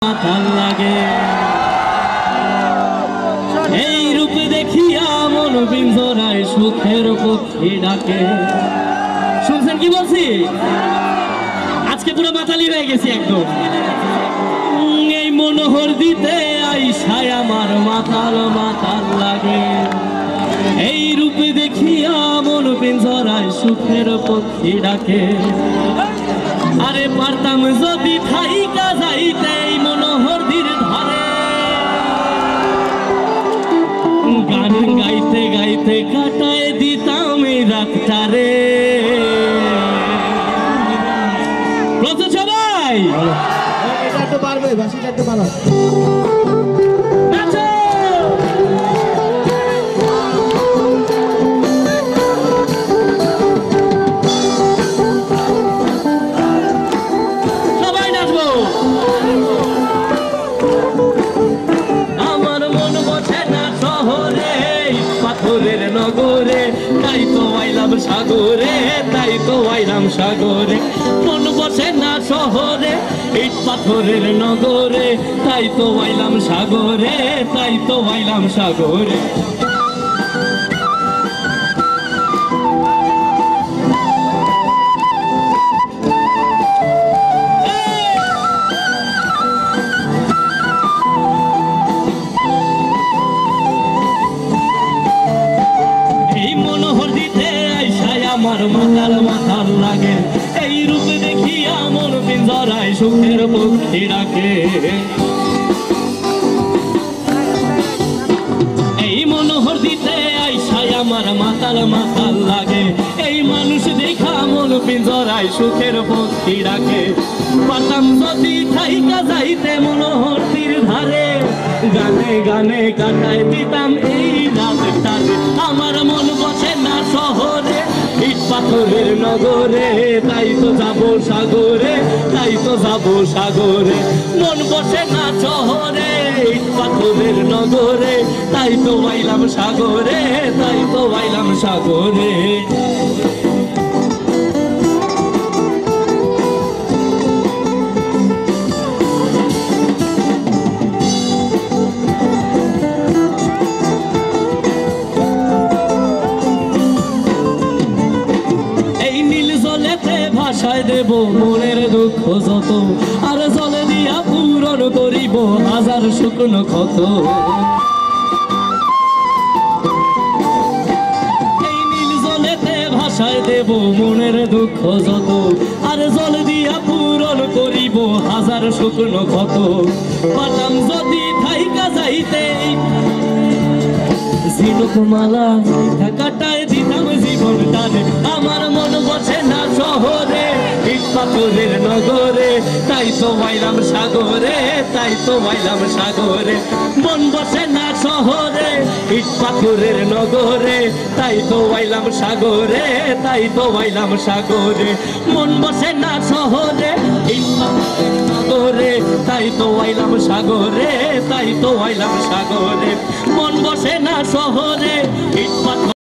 মাথার লাগে এই রূপ দেখিয়া মন পিঞ্জরায় সুখের পক্ষী ডাকে। শুনছেন কি বলছি? আজকে পুরো মাতালি হয়ে গেছি একদম। এই মনোহর দিতে আইসায় আমার মাতাল মাতাল লাগে এই রূপ দেখিয়া মন পিঞ্জরায় সুখের পক্ষী ডাকে। আরে পারতাম যদি থাইকা যাইতে মনোহর দির ধারে গান গাইতে গাইতে কাটায় দিতাম এই রাতটারে। প্রচুর সবাই এটা তো পারবে, বাসিটা একটু পারো। নগরে তাই তো আইলাম সাগরে, তাই তো আইলাম সাগরে। মন বসে না শহরে ইট পাথরের নগরে, তাই তো আইলাম সাগরে, তাই তো আইলাম সাগরে। আমার মাতাল মাতাল লাগে এই রূপে দেখিয়া মন পিঞ্জরায় সুখের পক্ষী ডাকে। এই মনোহর দিতে আইসায় আমার মাতাল মাতাল লাগে এই মানুষ দেখা মন পিঞ্জরায় সুখের পক্ষী ডাকে। পারতাম যদি থাইকা যাইতে মনোহর তীর ধারে গানে গানে কাটায় দিতাম এই রাতটারে। আমার মন বসে না শহরে ইট পাথরের নগরে, তাই তো যাবো সাগরে, তাই তো যাবো সাগরে। মন বসে না শহরে ইট পাথরের নগরে, তাই তো আইলাম সাগরে, তাই তো আইলাম সাগরে। ভাষায় দেব মনের দুঃখ যত, আর জলে দিয়া পূরণ করিব হাজার শুকনো ক্ষত। এই নীল জলেতে ভাষায় দেব মনের দুঃখ যত, আর জল দিয়া পূরণ করিব হাজার শুকনো ক্ষত। পারতাম যদি থাইকা যাইতে ঝিনুকমালা কাটায় দিতাম জীবনটারে। আমার মন বসে না শহরে ইট পাথরের নগরে, তাই তো আইলাম সাগরে, তাই তো আইলাম সাগরে। মন বসে না শহরে ইট পাথরের নগরে, তাই তো আইলাম সাগরে, তাই তো আইলাম সাগরে। মন বসে না শহরে ইট পাথরের নগরে, তাই তো আইলাম সাগরে, তাই তো আইলাম সাগরে। মন বসে না শহরে ইট পাথর